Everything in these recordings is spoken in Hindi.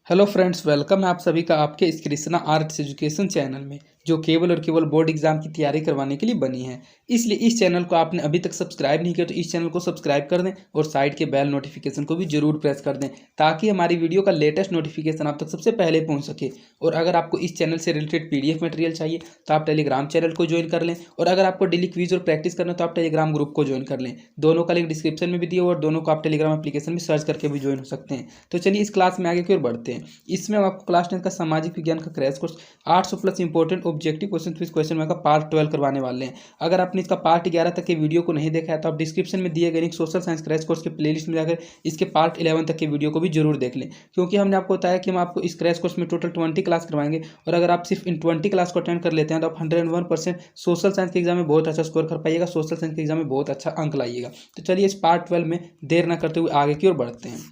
हेलो फ्रेंड्स, वेलकम है आप सभी का आपके इस कृष्णा आर्ट्स एजुकेशन चैनल में, जो केवल और केवल बोर्ड एग्जाम की तैयारी करवाने के लिए बनी है। इसलिए इस चैनल को आपने अभी तक सब्सक्राइब नहीं किया तो इस चैनल को सब्सक्राइब कर दें और साइड के बेल नोटिफिकेशन को भी जरूर प्रेस कर दें, ताकि हमारी वीडियो का लेटेस्ट नोटिफिकेशन आप तक सबसे पहले पहुंच सके। और अगर आपको इस चैनल से रिलेटेड पीडीएफ मटेरियल चाहिए तो आप टेलीग्राम चैनल को ज्वाइन कर लें, और अगर आपको डेली क्विज और प्रैक्टिस करना है तो आप टेलीग्राम ग्रुप को ज्वाइन कर लें। दोनों का लिंक डिस्क्रिप्शन में भी दिया हुआ और दोनों को आप टेलीग्राम एप्लीकेशन में सर्च करके भी ज्वाइन हो सकते हैं। तो चलिए इस क्लास में आगे की ओर बढ़ते हैं। इसमें हम आपको क्लास 10 का सामाजिक विज्ञान का crash course 800 plus important objective question bank का पार्ट 12 करवाने वाले हैं। अगर आपने इसका पार्ट 11 तक के वीडियो को नहीं देखा है तो आप डिस्क्रिप्शन में दिए गए link social science crash course के प्लेलिस्ट में जाकर इसके पार्ट 11 तक के वीडियो को भी जरूर देख लें, क्योंकि हमने आपको बताया कि हम आपको इस क्रैश कोर्स में टोटल 20 क्लास करवाएंगे। और अगर आप सिर्फ इन 20 क्लास को अटेंड कर लेते हैं तो आप 101% सोशल साइंस के एग्जाम में बहुत अच्छा स्कोर कर पाइएगा, सोशल साइंस के एग्जाम में बहुत अच्छा अंक लाइएगा। तो चलिए इस पार्ट 12 में देर न करते हुए आगे की ओर बढ़ते हैं।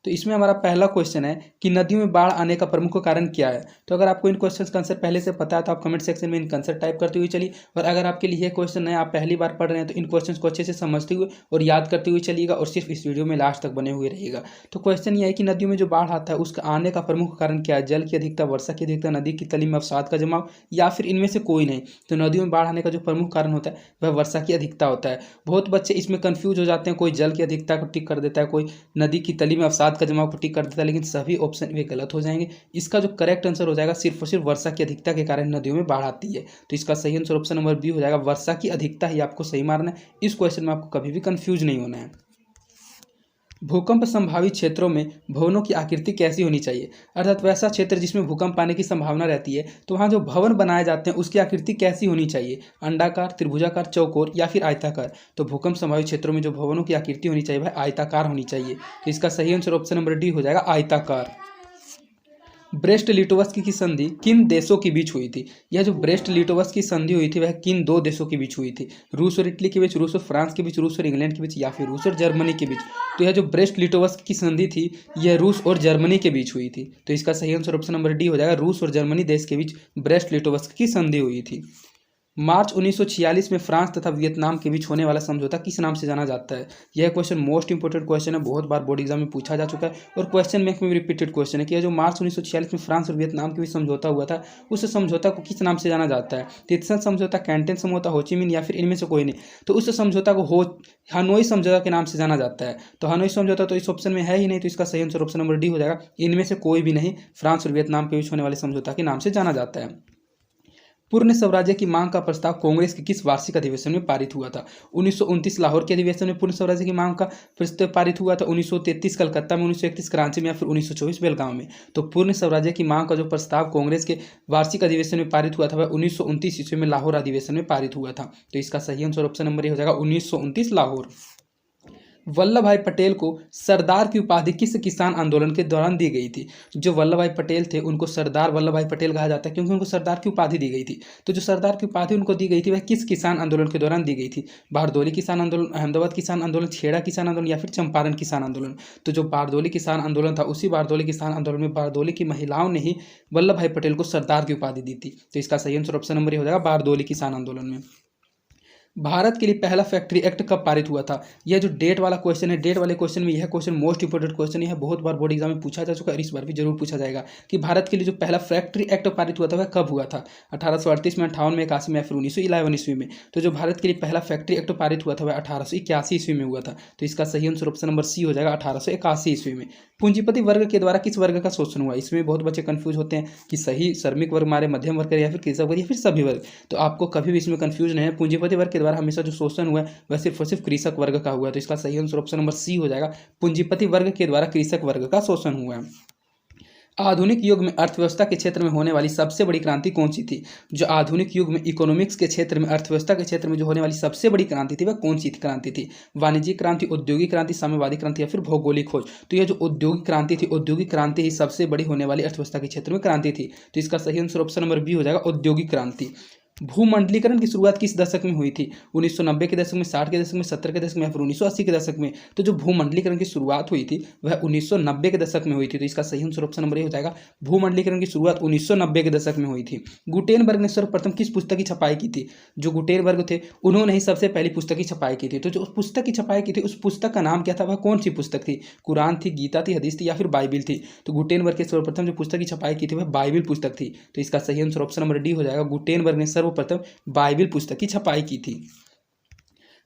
तो इसमें हमारा पहला क्वेश्चन है कि नदियों में बाढ़ आने का प्रमुख कारण क्या है। तो अगर आपको इन क्वेश्चंस का आंसर पहले से पता है तो आप कमेंट सेक्शन में इनका आंसर टाइप करते हुए चलिए। और अगर आपके लिए क्वेश्चन है, आप पहली बार पढ़ रहे हैं, तो इन क्वेश्चंस को अच्छे से समझते हुए और याद करते हुए चलिएगा और सिर्फ इस वीडियो में लास्ट तक बने हुए रहिएगा। तो क्वेश्चन ये है कि नदियों में जो बाढ़ आता है उसका आने का प्रमुख कारण क्या है। जल की अधिकता, वर्षा की अधिकता, नदी की तली में अवसाद का जमाव, या फिर इनमें से कोई नहीं। तो नदियों में बाढ़ आने का जो प्रमुख कारण होता है वह वर्षा की अधिकता होता है। बहुत बच्चे इसमें कंफ्यूज हो जाते हैं, कोई जल की अधिकता को टिक कर देता है, कोई नदी की तली में अवसाद का जमाव को टिक कर देता है, लेकिन सभी ऑप्शन वे गलत हो जाएंगे। इसका जो करेक्ट आंसर हो जाएगा सिर्फ और सिर्फ वर्षा की अधिकता के कारण नदियों में बाढ़ आती है। तो इसका सही आंसर ऑप्शन नंबर बी हो जाएगा, वर्षा की अधिकता ही आपको सही मारना है। इस क्वेश्चन में आपको कभी भी कंफ्यूज नहीं होना है। भूकंप संभावित क्षेत्रों में भवनों की आकृति कैसी होनी चाहिए, अर्थात वैसा क्षेत्र जिसमें भूकंप आने की संभावना रहती है तो वहाँ जो भवन बनाए जाते हैं उसकी आकृति कैसी होनी चाहिए। अंडाकार, त्रिभुजाकार, चौकोर या फिर आयताकार। तो भूकंप संभावित क्षेत्रों में जो भवनों की आकृति होनी चाहिए वह आयताकार होनी चाहिए। तो इसका सही आंसर ऑप्शन नंबर डी हो जाएगा, आयताकार। ब्रेस्ट लिटोवस्की की संधि किन देशों के बीच हुई थी। यह जो ब्रेस्ट लिटोवस्की की संधि हुई थी वह किन दो देशों के बीच हुई थी। रूस और इटली के बीच, रूस और फ्रांस के बीच, रूस और इंग्लैंड के बीच, या फिर रूस और जर्मनी के बीच। तो यह जो ब्रेस्ट लिटोवस्की की संधि थी यह रूस और जर्मनी के बीच हुई थी। तो इसका सही आंसर ऑप्शन नंबर डी हो जाएगा, रूस और जर्मनी देश के बीच ब्रेस्ट लिटोवस्की की संधि हुई थी। मार्च 1946 में फ्रांस तथा वियतनाम के बीच होने वाला समझौता किस नाम से जाना जाता है। यह क्वेश्चन मोस्ट इंपोर्टेंट क्वेश्चन है, बहुत बार बोर्ड एग्जाम में पूछा जा चुका है और क्वेश्चन बैंक में भी रिपीटेड क्वेश्चन है कि यह जो मार्च 1946 में फ्रांस और वियतनाम के बीच समझौता हुआ था उस समझौता को किस नाम से जाना जाता है। तितसन समझौता, कैंटन समझौता, होचिमिन, या फिर इनमें से कोई नहीं। तो उस समझौता को हनोई समझौता के नाम से जाना जाता है। तो हनोई समझौता तो इस ऑप्शन में है ही नहीं, तो इसका सही आंसर ऑप्शन नंबर डी हो जाएगा, इनमें से कोई भी नहीं। फ्रांस और वियतनाम के बीच होने वाले समझौता के नाम से जाना जाता है। पूर्ण स्वराज्य की मांग का प्रस्ताव कांग्रेस के किस वार्षिक अधिवेशन में पारित हुआ था। 1929 लाहौर के अधिवेशन में पूर्ण स्वराज्य की मांग का प्रस्ताव पारित हुआ था, 1933 कलकत्ता में, 1931 कराची में, या फिर 1924 बेलगांव में। तो पूर्ण स्वराज्य की मांग का जो प्रस्ताव कांग्रेस के वार्षिक अधिवेशन में पारित हुआ था वह 1929 ईस्वी में लाहौर अधिवेशन में पारित हुआ था। तो इसका सही आंसर ऑप्शन नंबर ए हो जाएगा, 1929 लाहौर। वल्लभ भाई पटेल को सरदार की उपाधि किस किसान आंदोलन के दौरान दी गई थी। जो वल्लभ भाई पटेल थे उनको सरदार वल्लभ भाई पटेल कहा जाता है, क्योंकि उनको सरदार की उपाधि दी गई थी। तो जो सरदार की उपाधि उनको दी गई थी वह किस किसान आंदोलन के दौरान दी गई थी। बारदोली किसान आंदोलन, अहमदाबाद किसान आंदोलन, खेड़ा किसान आंदोलन, या फिर चंपारण किसान आंदोलन। तो जो बारदोली किसान आंदोलन था उसी बारदोली किसान आंदोलन में बारदोली की महिलाओं ने ही वल्लभ भाई पटेल को सरदार की उपाधि दी थी। तो इसका सही आंसर ऑप्शन नंबर हो जाएगा, बारदोली किसान आंदोलन में। भारत के लिए पहला फैक्ट्री एक्ट कब पारित हुआ था। यह जो डेट वाला क्वेश्चन है, डेट वाले क्वेश्चन में यह क्वेश्चन मोस्ट इंपोर्टेंट क्वेश्चन है, बहुत बार बोर्ड एग्जाम में पूछा जा चुका है और इस बार भी जरूर पूछा जाएगा कि भारत के लिए जो पहला फैक्ट्री एक्ट पारित हुआ था वह कब हुआ था। 1838 में, 58 में, 81 में, या फिर 1911 ईस्वी में। तो जो भारत के लिए पहला फैक्ट्री एक्ट पारित हुआ था वह 1881 ईस्वी में हुआ था। तो इसका सही आंसर ऑप्शन नंबर सी हो जाएगा, 1881 ईस्वी में। पूंजीपति वर्ग के द्वारा किस वर्ग का शोषण हुआ। इसमें बहुत बच्चे कंफ्यूज होते हैं कि सही श्रमिक वर्ग मारे, मध्यम वर्ग या फिर कृषक वर्ग, या फिर सभी वर्ग। तो आपको कभी भी इसमें कंफ्यूज नहीं है, पूंजीपति वर्ग के द्वारा हमेशा जो शोषण हुआ है वह सिर्फ और सिर्फ कृषक वर्ग का हुआ है। तो इसका सही आंसर ऑप्शन नंबर सी हो जाएगा, पूंजीपति वर्ग के द्वारा कृषक वर्ग का शोषण हुआ है। आधुनिक युग में अर्थव्यवस्था के क्षेत्र में होने वाली सबसे बड़ी क्रांति कौन सी थी। जो आधुनिक युग में इकोनॉमिक्स के क्षेत्र में, अर्थव्यवस्था के क्षेत्र में जो होने वाली सबसे बड़ी क्रांति थी वह कौन सी क्रांति थी। वाणिज्यिक क्रांति, औद्योगिक क्रांति, साम्यवादी क्रांति, या फिर भौगोलिक खोज। तो यह जो औद्योगिक क्रांति थी, औद्योगिक क्रांति ही सबसे बड़ी होने वाली अर्थव्यवस्था के क्षेत्र में क्रांति थी। तो इसका सही आंसर ऑप्शन नंबर बी हो जाएगा, औद्योगिक क्रांति। भूमंडलीकरण की शुरुआत किस दशक में हुई थी? 1990 के दशक में, 60 के दशक में, 70 के दशक में या फिर 1980 के दशक में? तो जो भूमंडलीकरण की शुरुआत हुई थी वह 1990 के दशक में हुई थी। तो इसका सही आंसर ऑप्शन नंबर ए हो जाएगा। भूमंडलीकरण की शुरुआत 1990 के दशक में हुई थी। गुटेनबर्ग ने सर्वप्रथम किस पुस्तक की छपाई की थी? जो गुटेनबर्ग थे उन्होंने ही सबसे पहली पुस्तक की छपाई की थी। तो जो पुस्तक की छपाई की थी उस पुस्तक का नाम क्या था, वह कौन सी पुस्तक थी? कुरान थी, गीता थी, हदीस थी या फिर बाइबिल थी? तो गुटेनबर्ग के सर्वप्रथम जो पुस्तक की छपाई की थी वह बाइबिल पुस्तक थी। तो इसका सही आंसर ऑप्शन नंबर डी हो जाएगा। गुटेनबर्ग ने सर्वप्रथम बाइबिल पुस्तक की छपाई की थी।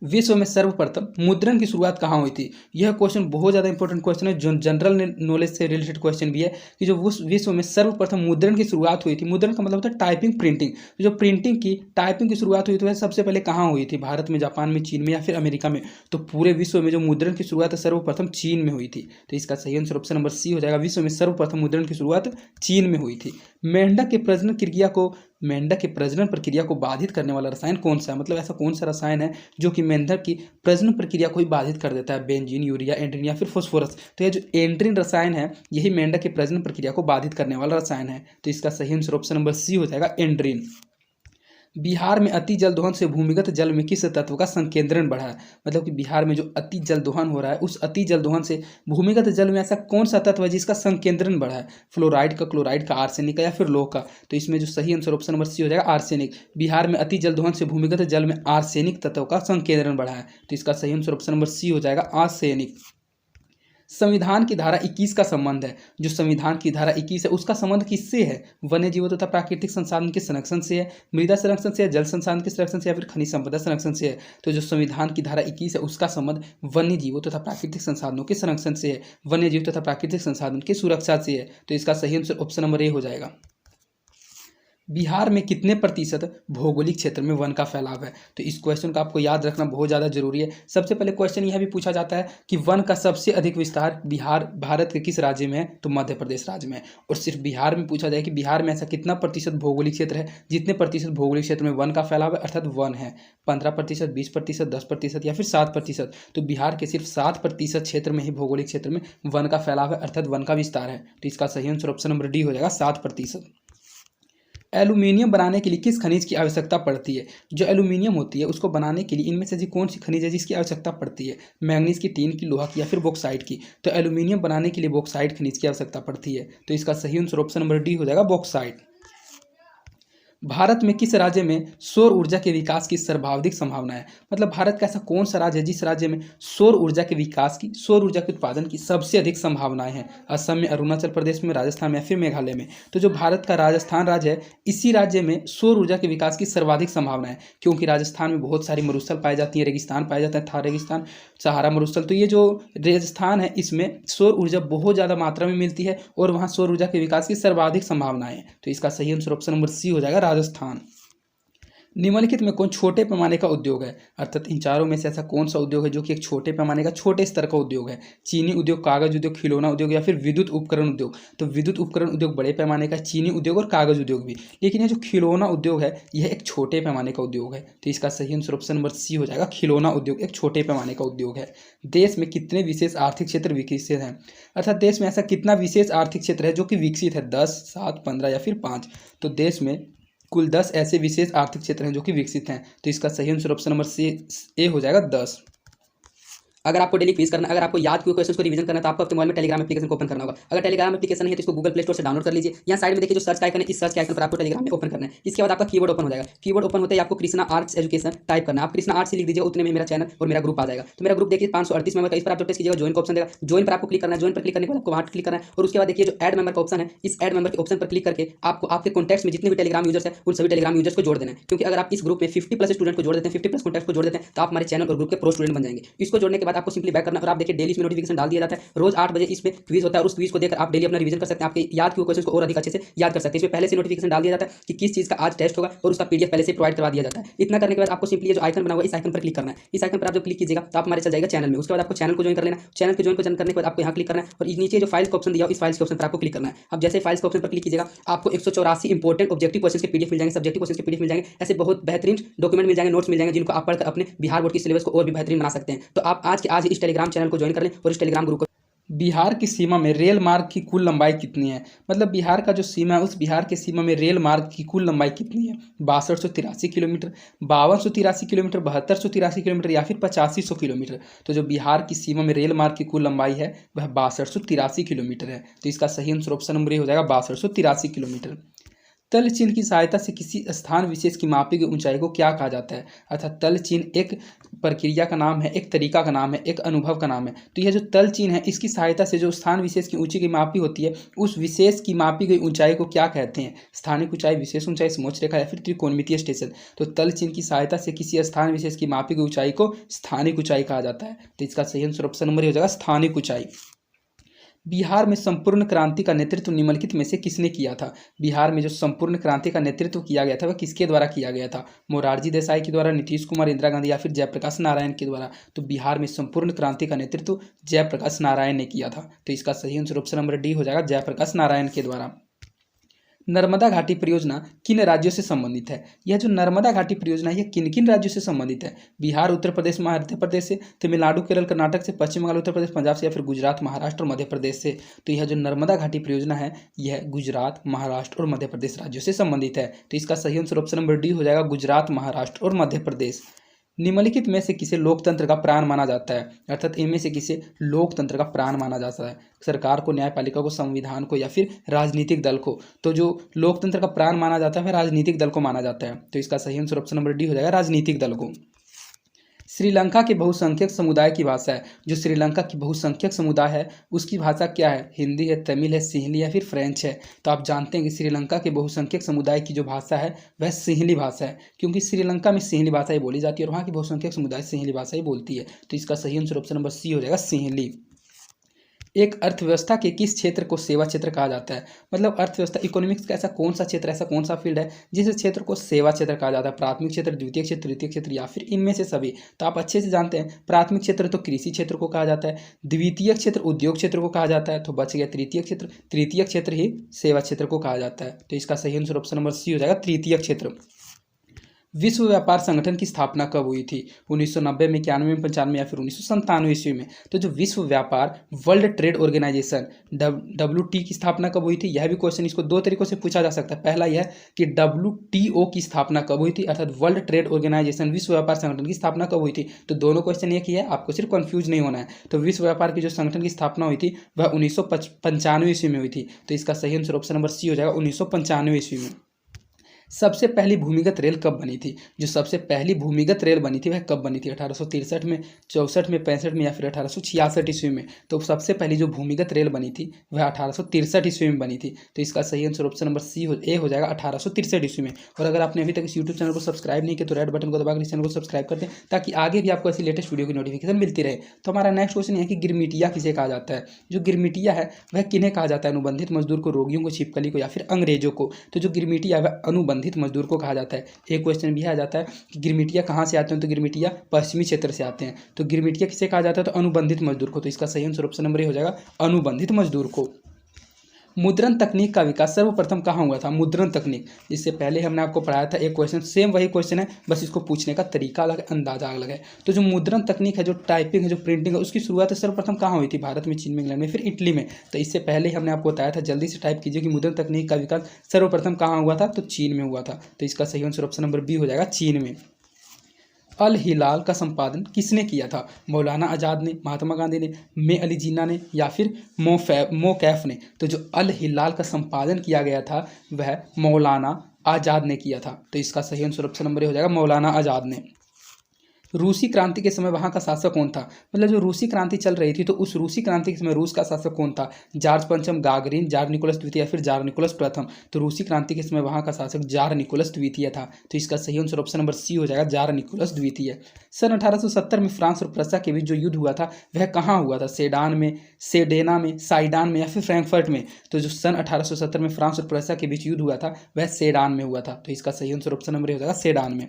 विश्व में सर्वप्रथम मुद्रण की शुरुआत कहाँ हुई थी? यह क्वेश्चन बहुत ज़्यादा इंपॉर्टेंट क्वेश्चन है, जो जनरल नॉलेज से रिलेटेड क्वेश्चन भी है कि जो विश्व में सर्वप्रथम मुद्रण की शुरुआत हुई थी, मुद्रण का मतलब होता है टाइपिंग, प्रिंटिंग। जो प्रिंटिंग की टाइपिंग की शुरुआत हुई थी वह सबसे पहले कहाँ हुई थी? भारत में, जापान में, चीन में या फिर अमेरिका में? तो पूरे विश्व में जो मुद्रण की शुरुआत है सर्वप्रथम चीन में हुई थी। तो इसका सही आंसर ऑप्शन नंबर सी हो जाएगा। विश्व में सर्वप्रथम मुद्रण की शुरुआत चीन में हुई थी। मेंढक के प्रजनन प्रक्रिया को बाधित करने वाला रसायन कौन सा है? मतलब ऐसा कौन सा रसायन है जो कि मेंढक की प्रजनन प्रक्रिया को ही बाधित कर देता है? बेंजीन, यूरिया, एंड्रीन या फिर फास्फोरस? तो यह जो एंड्रीन रसायन है यही मेंढक के प्रजनन प्रक्रिया को बाधित करने वाला रसायन है। तो इसका सही आंसर ऑप्शन नंबर सी हो जाएगा, एंड्रीन। बिहार में अति जल दोहन से भूमिगत जल में किस तत्व का संकेंद्रण बढ़ा है? मतलब कि बिहार में जो अति जल दोहन हो रहा है उस अति जल दोहन से भूमिगत जल में ऐसा कौन सा तत्व है जिसका संकेंद्रण बढ़ा है? फ्लोराइड का, क्लोराइड का, आर्सेनिक का या फिर लोह का? तो इसमें जो सही आंसर ऑप्शन नंबर सी हो जाएगा, आर्सेनिक। बिहार में अति जल दोहन से भूमिगत जल में आर्सेनिक तत्व का संकेंद्रण बढ़ा है। तो इसका सही आंसर ऑप्शन नंबर सी हो जाएगा, आर्सेनिक। संविधान की धारा 21 का संबंध है, जो संविधान की धारा 21 है उसका संबंध किससे है? वन्य जीवों तथा प्राकृतिक संसाधन के संरक्षण से है, मृदा संरक्षण से है, जल संसाधन के संरक्षण से या फिर खनिज संपदा संरक्षण से है? तो जो संविधान की धारा 21 है उसका संबंध वन्य जीवों तथा प्राकृतिक संसाधनों के संरक्षण से है, वन्य जीव तथा प्राकृतिक संसाधन की सुरक्षा से है। तो इसका सही आंसर ऑप्शन नंबर ए हो जाएगा। बिहार में कितने प्रतिशत भौगोलिक क्षेत्र में वन का फैलाव है? तो इस क्वेश्चन का आपको याद रखना बहुत ज़्यादा जरूरी है। सबसे पहले क्वेश्चन यह भी पूछा जाता है कि वन का सबसे अधिक विस्तार भारत के किस राज्य में है? तो मध्य प्रदेश राज्य में। और सिर्फ बिहार में पूछा जाए कि बिहार में ऐसा कितना प्रतिशत भौगोलिक क्षेत्र है जितने प्रतिशत भौगोलिक क्षेत्र में वन का फैलाव है, अर्थात वन है। 15%, 20%, 10% या फिर 7%? तो बिहार के सिर्फ 7% क्षेत्र में ही, भौगोलिक क्षेत्र में वन का फैलाव है, अर्थात वन का विस्तार है। तो इसका सही आंसर ऑप्शन नंबर डी हो जाएगा, 7%। एल्यूमिनियम बनाने के लिए किस खनिज की आवश्यकता पड़ती है? जो एल्यूमिनियम होती है उसको बनाने के लिए इनमें से ऐसी कौन सी खनिज है जिसकी आवश्यकता पड़ती है? मैंगनीज की, टीन की, लोहा की या फिर बॉक्साइट की? तो एल्यूमिनियम बनाने के लिए बॉक्साइट खनिज की आवश्यकता पड़ती है। तो इसका सही आंसर ऑप्शन नंबर डी हो जाएगा, बॉक्साइट। भारत में किस राज्य में सौर ऊर्जा के विकास की सर्वाधिक संभावना है? मतलब भारत का ऐसा कौन सा राज्य है जिस राज्य में सौर ऊर्जा के विकास की, सौर ऊर्जा के उत्पादन की सबसे अधिक संभावनाएं हैं? असम में, अरुणाचल प्रदेश में, राजस्थान में या फिर मेघालय में? तो जो भारत का राजस्थान राज्य है इसी राज्य में सौर ऊर्जा के विकास की सर्वाधिक संभावना है, क्योंकि राजस्थान में बहुत सारी मरुस्थल पाई जाती है, रेगिस्तान पाया जाता है, थार रेगिस्तान, सहारा मरुस्थल। तो ये जो राजस्थान है इसमें सौर ऊर्जा बहुत ज़्यादा मात्रा में मिलती है और वहाँ सौर ऊर्जा के विकास की सर्वाधिक संभावनाएं हैं। तो इसका सही आंसर ऑप्शन नंबर सी हो जाएगा, राजस्थान। निम्नलिखित में कौन छोटे पैमाने का उद्योग है? अर्थात इन चारों में से ऐसा कौन सा उद्योग है जो कि एक छोटे पैमाने का, छोटे स्तर का उद्योग है? चीनी उद्योग, कागज उद्योग, खिलौना उद्योग या फिर विद्युत उपकरण उद्योग? तो विद्युत उपकरण उद्योग बड़े पैमाने का, चीनी उद्योग और कागज उद्योग भी। लेकिन ये जो खिलौना उद्योग है यह एक छोटे पैमाने का उद्योग है। तो इसका सही आंसर ऑप्शन नंबर सी हो जाएगा, खिलौना उद्योग एक छोटे पैमाने का उद्योग है। देश में कितने विशेष आर्थिक क्षेत्र विकसित हैं? अर्थात देश में ऐसा कितना विशेष आर्थिक क्षेत्र है जो कि विकसित है? 10, 7, 15 या फिर 5? तो देश में कुल 10 ऐसे विशेष आर्थिक क्षेत्र हैं जो कि विकसित हैं। तो इसका सही आंसर ऑप्शन नंबर ए हो जाएगा, 10। अगर आपको डेली क्विज करना, अगर आपको याद हुए क्वेश्चन को रिवीजन करना है तो आपको अपने मोबाइल में टेलीग्राम एप्लीकेशन को ओपन करना होगा। अगर टेलीग्राम एप्लीकेशन नहीं है तो इसको गूगल प्ले स्टोर से डाउनलोड कर लीजिए। यहाँ साइड में देखिए जो सर्च का आइकन है, इस सर्च के आइकन पर आपको टेलीग्राम में ओपन करना है। इसके बाद आपका कीबोर्ड ओपन हो जाएगा। कीबोर्ड ओपन होते ही आपको कृष्णा आर्ट्स एजुकेशन टाइप करना है। आप कृष्णा आर्ट्स लिख दीजिए, उतने में मेरा चैनल और मेरा ग्रुप आ जाएगा। तो मेरा ग्रुप देखिए 538 मेंबर का। इस पर आप प्रेस कीजिएगा, ज्वाइन का ऑप्शन देगा, ज्वाइन पर आपको क्लिक करना है। ज्वाइन पर क्लिक करने के बाद आपको वहाँ क्लिक करना है और उसके बाद देखिए जो ऐड मेंबर का ऑप्शन है, इस ऐड मेंबर के ऑप्शन पर क्लिक करके आपको आपके कॉन्टैक्ट्स में जितने भी टेलीग्राम यूजर्स हैं उन सभी टेलीग्राम यूजर्स को जोड़ देना है। क्योंकि अगर आप इस ग्रुप में 50+ स्टूडेंट को जोड़ देते हैं, 50+ कॉन्टैक्ट को जोड़ देते हैं तो आप हमारे चैनल और ग्रुप के प्रो स्टूडेंट बन जाएंगे। इसको जोड़ने के बाद आपको सिंपली बैक करना और आप देखिए डेली इसमें नोटिफिकेशन डाल दिया जाता है। रोज 8 बजे इसमें क्विज होता है और उस क्विज को देखकर आप डेली अपना रिवीजन कर सकते हैं, आपके याद के क्वेश्चन को और अधिक अच्छे से याद कर सकते हैं। इसमें पहले से नोटिफिकेशन डाल दिया जाता है कि किस चीज़ का आज टेस्ट होगा और उसका पीडीएफ पहले से प्रोवाइड करवा दिया जाता है। इतना करने के बाद आपको सिंपली जो आइकन बना हुआ है इस आइकन पर क्लिक करना है। इस आइकन पर आप जब क्लिक कीजिएगा तो आप हमारे चल जाएगा चैनल में। उसके बाद आपको चैनल को ज्वाइन कर लेना। चैनल को ज्वाइन करने के बाद आपको यहाँ क्लिक करना है और नीचे जो फाइल्स का ऑप्शन दिया इस फाइल्स के ऑप्शन पर आपको क्लिक करना है। अब जैसे फाइल्स के ऑप्शन पर क्लिक कीजिएगा आपको 184 इंपॉर्टेंट ऑब्जेक्टिव क्वेश्चन के पीडीएफ मिल जाएंगे, सब्जेक्टिव क्वेश्चन के पीडीएफ मिल जाएंगे। ऐसे बहुत बेहतरीन डॉक्यूमेंट मिल जाएंगे, नोट्स मिल जाएंगे जिनको आप पढ़कर अपने बिहार बोर्ड की सिलेबस को और भी बेहतरीन बना सकते हैं। तो आप आज के आज इस टेलीग्राम चैनल को ज्वाइन कर लें और इस टेलीग्राम ग्रुप को बिहार की सीमा में रेल मार्ग की कुल लंबाई कितनी है? मतलब बिहार का जो सीमा है, उस बिहार के सीमा में रेल मार्ग की कुल लंबाई कितनी है? 6283 किलोमीटर, 5283 किलोमीटर, 7283 किलोमीटर या फिर 8500 किलोमीटर। तो जो बिहार की सीमा में रेल मार्ग की कुल लंबाई है वह 6283 किलोमीटर है। तो इसका सही आंसर ऑप्शन नंबर ए हो जाएगा 6283 किलोमीटर। तल चिन्ह की सहायता से किसी स्थान विशेष की मापी गई ऊंचाई को क्या कहा जाता है? अर्थात तल चिन्ह एक प्रक्रिया का नाम है, एक तरीका का नाम है, एक अनुभव का नाम है। तो यह जो तल चिन्ह है, इसकी सहायता से जो स्थान विशेष की ऊंचाई की मापी होती है, उस विशेष की मापी गई ऊंचाई को क्या कहते हैं? स्थानिक ऊंचाई, विशेष ऊंचाई, समोच्च रेखा या फिर त्रिकोणमितीय स्टेशन। तो तल चिन्ह की सहायता से किसी स्थान विशेष की मापी गई ऊंचाई को स्थानिक ऊंचाई कहा जाता है। तो इसका सही आंसर ऑप्शन नंबर हो जाएगा स्थानिक ऊंचाई। बिहार में संपूर्ण क्रांति का नेतृत्व निम्नलिखित में से किसने किया था? बिहार में जो संपूर्ण क्रांति का नेतृत्व किया गया था वह किसके द्वारा किया गया था? मोरारजी देसाई के द्वारा, नीतीश कुमार, इंदिरा गांधी या फिर जयप्रकाश नारायण के द्वारा? तो बिहार में संपूर्ण क्रांति का नेतृत्व जयप्रकाश नारायण ने किया था। तो इसका सही आंसर ऑप्शन नंबर डी हो जाएगा, जयप्रकाश नारायण के द्वारा। नर्मदा घाटी परियोजना किन राज्यों से संबंधित है? यह जो नर्मदा घाटी परियोजना है, यह किन किन राज्यों से संबंधित है? बिहार, उत्तर प्रदेश, मध्य प्रदेश से, तमिलनाडु, केरल, कर्नाटक से, पश्चिम बंगाल, उत्तर प्रदेश, पंजाब से या फिर गुजरात, महाराष्ट्र और मध्य प्रदेश से? तो यह जो नर्मदा घाटी परियोजना है यह गुजरात, महाराष्ट्र और मध्य प्रदेश राज्यों से संबंधित है। तो इसका सही आंसर ऑप्शन नंबर डी हो जाएगा, गुजरात, महाराष्ट्र और मध्य प्रदेश। निम्नलिखित में से किसे लोकतंत्र का प्राण माना जाता है? अर्थात इनमें से किसे लोकतंत्र का प्राण माना जाता है? सरकार को, न्यायपालिका को, संविधान को या फिर राजनीतिक दल को? तो जो लोकतंत्र का प्राण माना जाता है वह राजनीतिक दल को माना जाता है। तो इसका सही आंसर ऑप्शन नंबर डी हो जाएगा, राजनीतिक दल को। श्रीलंका के बहुसंख्यक समुदाय की भाषा है। जो श्रीलंका की बहुसंख्यक समुदाय है उसकी भाषा क्या है? हिंदी है, तमिल है, सिंहली या फिर फ्रेंच है? तो आप जानते हैं कि श्रीलंका के बहुसंख्यक समुदाय की जो भाषा है वह सिंहली भाषा है, क्योंकि श्रीलंका में सिंहली भाषा ही बोली जाती है और वहाँ की बहुसंख्यक समुदाय सिंहली भाषा ही बोलती है। तो इसका सही आंसर ऑप्शन नंबर सी हो जाएगा, सिंहली। एक अर्थव्यवस्था के किस क्षेत्र को सेवा क्षेत्र कहा जाता है? मतलब अर्थव्यवस्था, इकोनॉमिक्स का ऐसा कौन सा क्षेत्र, ऐसा कौन सा फील्ड है जिस क्षेत्र को सेवा क्षेत्र कहा जाता है? प्राथमिक क्षेत्र, द्वितीय क्षेत्र, तृतीय क्षेत्र या फिर इनमें से सभी? तो आप अच्छे से जानते हैं, प्राथमिक क्षेत्र तो कृषि क्षेत्र को कहा जाता है, द्वितीय क्षेत्र उद्योग क्षेत्र को कहा जाता है, तो बच गया तृतीय क्षेत्र। तृतीय क्षेत्र ही सेवा क्षेत्र को कहा जाता है। तो इसका सही आंसर ऑप्शन नंबर सी हो जाएगा, तृतीय क्षेत्र। विश्व व्यापार संगठन की स्थापना कब हुई थी? 1990 में, 91 में, 95 या फिर 1997 ईस्वी में? तो जो विश्व व्यापार, वर्ल्ड ट्रेड ऑर्गेनाइजेशन, WTO की स्थापना कब हुई थी? यह भी क्वेश्चन इसको दो तरीकों से पूछा जा सकता है। पहला यह कि WTO की स्थापना कब हुई थी, अर्थात वर्ल्ड ट्रेड ऑर्गेनाइजेशन, विश्व व्यापार संगठन की स्थापना कब हुई थी? तो दोनों क्वेश्चन एक ही है, आपको सिर्फ कंफ्यूज नहीं होना है। तो विश्व व्यापार की जो संगठन की स्थापना हुई थी वह 1995 ईस्वी में हुई थी। तो इसका सही आंसर ऑप्शन नंबर सी हो जाएगा, 1995 ईस्वी में। सबसे पहली भूमिगत रेल कब बनी थी? जो सबसे पहली भूमिगत रेल बनी थी वह कब बनी थी? 1863 में, 64 में, 65 में या फिर 1866 ईस्वी में? तो सबसे पहली जो भूमिगत रेल बनी थी वह 1863 ईस्वी में बनी थी। तो इसका सही आंसर ऑप्शन नंबर ए हो जाएगा, 1863 ईस्वी में। और अगर आपने अभी तक इस यूट्यूब चैनल को सब्सक्राइब नहीं किया तो रेड बटन को दबाकर इस चैनल को सब्सक्राइब कर दें, ताकि आगे भी आपको ऐसी लेटेस्ट वीडियो की नोटिफिकेशन मिलती रहे। तो हमारा नेक्स्ट क्वेश्चन है कि गिरमिटिया किसे कहा जाता है? जो गिरमिटिया है वह किन्हें कहा जाता है? अनुबंधित मजदूर को, रोगियों को, छिपकली को या फिर अंग्रेजों को? तो जो गिरमिटिया वह अनुबंधित मजदूर को कहा जाता है। एक क्वेश्चन भी आ जाता है कि गिरमिटिया कहाँ से आते हैं? तो गिरमिटिया पश्चिमी क्षेत्र से आते हैं। तो गिरमिटिया किसे कहा जाता है? तो अनुबंधित मजदूर को। तो इसका सही आंसर ऑप्शन नंबर ए हो जाएगा, अनुबंधित मजदूर को। मुद्रण तकनीक का विकास सर्वप्रथम कहाँ हुआ था? मुद्रण तकनीक, इससे पहले हमने आपको पढ़ाया था एक क्वेश्चन, सेम वही क्वेश्चन है, बस इसको पूछने का तरीका अलग है, अंदाजा अलग है। तो जो मुद्रण तकनीक है, जो टाइपिंग है, जो प्रिंटिंग है, उसकी शुरुआत सर्वप्रथम कहाँ हुई थी? भारत में, चीन में, इंग्लैंड में, फिर इटली में। तो इससे पहले ही हमने आपको बताया था, जल्दी से टाइप कीजिए कि मुद्रण तकनीक का विकास सर्वप्रथम कहाँ हुआ था? तो चीन में हुआ था। तो इसका सही आंसर ऑप्शन नंबर बी हो जाएगा, चीन में। अल हिलाल का संपादन किसने किया था? मौलाना आज़ाद ने, महात्मा गांधी ने, मे अली जिन्ना ने या फिर मोकैफ ने? तो जो अल हिलाल का संपादन किया गया था वह मौलाना आज़ाद ने किया था। तो इसका सही आंसर ऑप्शन नंबर हो जाएगा, मौलाना आज़ाद ने। रूसी क्रांति के समय वहाँ का शासक कौन था? मतलब जो रूसी क्रांति चल रही थी तो उस रूसी क्रांति के समय रूस का शासक कौन था? जार्ज पंचम, गागरिन, जार निकोलस द्वितीय या फिर जार निकोलस प्रथम? तो रूसी क्रांति के समय वहाँ का शासक जार निकोलस द्वितीय था। तो इसका सही आंसर ऑप्शन नंबर सी हो जाएगा, जार निकोलस द्वितीय। सन 1870 में फ्रांस और प्रसा के बीच जो युद्ध हुआ था वह कहाँ हुआ था? सेडान में, सेडेना में, साइडान में या फिर फ्रैंकफर्ट में? तो जो सन 1870 में फ्रांस और प्रसा के बीच युद्ध हुआ था वह सेडान में हुआ था। तो इसका सही आंसर ऑप्शन नंबर हो जाएगा, सेडान में।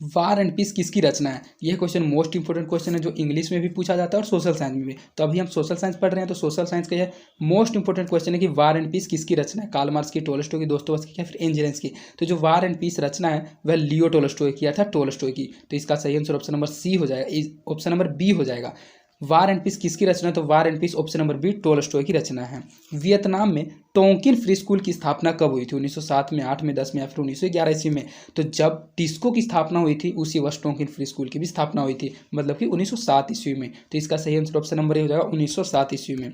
वार एंड पीस किसकी रचना है? यह क्वेश्चन मोस्ट इंपोर्टेंट क्वेश्चन है, जो इंग्लिश में भी पूछा जाता है और सोशल साइंस में भी। तो अभी हम सोशल साइंस पढ़ रहे हैं तो सोशल साइंस का यह मोस्ट इंपोर्टेंट क्वेश्चन है कि वार एंड पीस किसकी रचना है? कार्ल मार्क्स की, टोल्स्टॉय की, दोस्तोयेव्स्की की या फिर एंजेलिस की? तो जो वार एंड पीस रचना है वह लियो टोल्स्टॉय की, अर्थात टोल्स्टॉय की। तो इसका सही आंसर ऑप्शन नंबर सी हो जाएगा, ऑप्शन नंबर बी हो जाएगा। वार एंड पीस किसकी रचना है? तो war and peace option number B Tolstoy की रचना है। वियतनाम में टोंकिन फ्री स्कूल की स्थापना कब हुई थी? 1907 में, 8 में, 10 में या फिर 1911 ईस्वी में? तो जब टिस्को की स्थापना हुई थी उसी वर्ष टोंकिन फ्री स्कूल की भी स्थापना हुई थी, मतलब कि 1907 ईस्वी में। तो इसका सही आंसर ऑप्शन नंबर ए हो जाएगा 1907 ईस्वी में।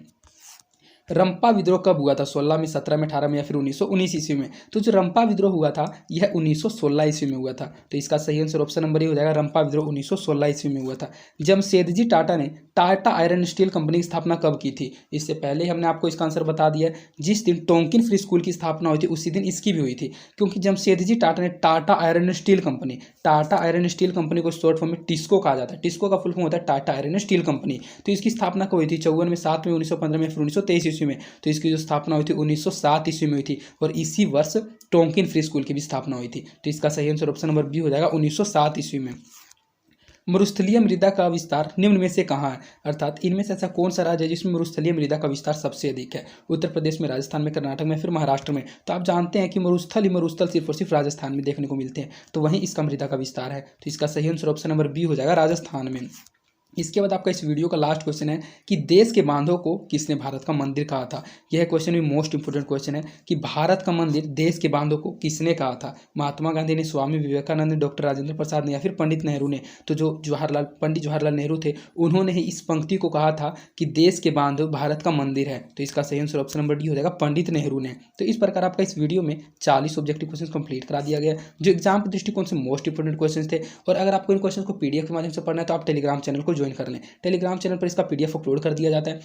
रंपा विद्रोह कब हुआ था? 16 में, 17 में, 18 में या फिर 1919 ईस्वी में? तो जो रंपा विद्रोह हुआ था यह 1916 ईस्वी में हुआ था। तो इसका सही आंसर ऑप्शन नंबर ए हो जाएगा, रंपा विद्रोह 1916 ईस्वी में हुआ था। जमशेदजी टाटा ने टाटा आयरन स्टील कंपनी की स्थापना कब की थी? इससे पहले हमने आपको इसका आंसर बता दिया है। जिस दिन टोंकिन फ्री स्कूल की स्थापना हुई थी उसी दिन इसकी भी हुई थी, क्योंकि जमशेदजी टाटा ने टाटा आयरन स्टील कंपनी को शॉर्ट फॉर्म में टिस्को कहा जाता है। टिस्को का फुल फॉर्म होता है टाटा आयरन स्टील कंपनी। तो इसकी स्थापना कब हुई थी? 54 में, 7 में, 1915 में, फिर 1923 ईस्वी में? तो इसकी जो स्थापना हुई थी 1907 ईस्वी में हुई थी, और इसी वर्ष टोंकिन फ्री स्कूल की भी स्थापना हुई थी। तो इसका सही आंसर ऑप्शन नंबर बी हो जाएगा 1907 ईस्वी में। मरुस्थलीय मृदा का विस्तार निम्न में से कहाँ है? अर्थात इनमें से ऐसा कौन सा राज्य है जिसमें मरुस्थलीय मृदा का विस्तार सबसे अधिक है? उत्तर प्रदेश में, राजस्थान में, कर्नाटक में, फिर महाराष्ट्र में? तो आप जानते हैं कि मरुस्थल सिर्फ और सिर्फ राजस्थान में देखने को मिलते हैं, तो वहीं इसका मृदा का विस्तार है। तो इसका सही आंसर ऑप्शन नंबर बी हो जाएगा, राजस्थान में। इसके बाद आपका इस वीडियो का लास्ट क्वेश्चन है कि देश के बांधों को किसने भारत का मंदिर कहा था? यह क्वेश्चन भी मोस्ट इंपोर्टेंट क्वेश्चन है कि भारत का मंदिर देश के बांधों को किसने कहा था? महात्मा गांधी ने, स्वामी विवेकानंद ने, डॉक्टर राजेंद्र प्रसाद ने या फिर पंडित नेहरू ने? तो जो पंडित जवाहरलाल नेहरू थे उन्होंने ही इस पंक्ति को कहा था कि देश के बांधो भारत का मंदिर है। तो इसका सही आंसर ऑप्शन नंबर डी हो जाएगा, पंडित नेहरू ने। तो इस प्रकार आपका इस वीडियो में 40 ऑब्जेक्टिव क्वेश्चन कंप्लीट करा दिया गया, जो एग्जाम के दृष्टिकोण से मोस्ट इंपोर्टेंट क्वेश्चन थे। और अगर आपको इन क्वेश्चन को पीडीएफ के माध्यम से पढ़ना है तो आप टेलीग्राम चैनल को ज्वाइन कर लें। टेलीग्राम चैनल पर इसका पीडीएफ अपलोड कर दिया जाता है।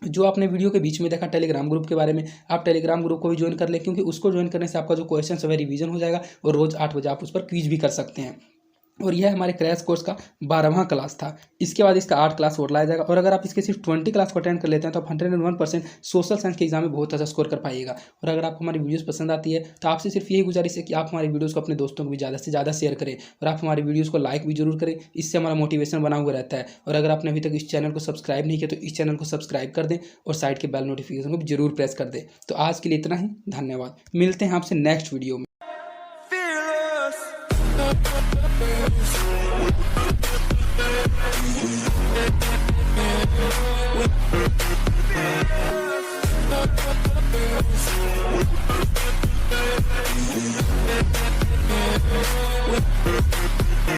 जो आपने वीडियो के बीच में देखा टेलीग्राम ग्रुप के बारे में, आप टेलीग्राम ग्रुप को भी ज्वाइन कर लें, क्योंकि उसको ज्वाइन करने से आपका जो क्वेश्चन है वह रिवीजन हो जाएगा और रोज 8 बजे आप उस पर क्विज भी कर सकते हैं। और यह हमारे क्रैश कोर्स का 12वां क्लास था। इसके बाद इसका 8 क्लास और लाया जाएगा, और अगर आप इसके सिर्फ 20 क्लास को अटेंड कर लेते हैं तो आप 101% सोशल साइंस के एग्जाम में बहुत अच्छा स्कोर कर पाइएगा। और अगर आपको हमारी वीडियोस पसंद आती है तो आपसे सिर्फ यही गुजारिश है कि आप हमारी वीडियोस को अपने दोस्तों को भी ज़्यादा से ज़्यादा शेयर करें, और आप हमारी वीडियोस को लाइक भी जरूर करें। इससे हमारा मोटिवेशन बना हुआ रहता है। और अगर आपने अभी तक इस चैनल को सब्सक्राइब नहीं किया तो इस चैनल को सब्सक्राइब कर दें और साइड के बेल नोटिफिकेशन को भी जरूर प्रेस कर दें। तो आज के लिए इतना ही, धन्यवाद। मिलते हैं आपसे नेक्स्ट वीडियो में। We'll be right back.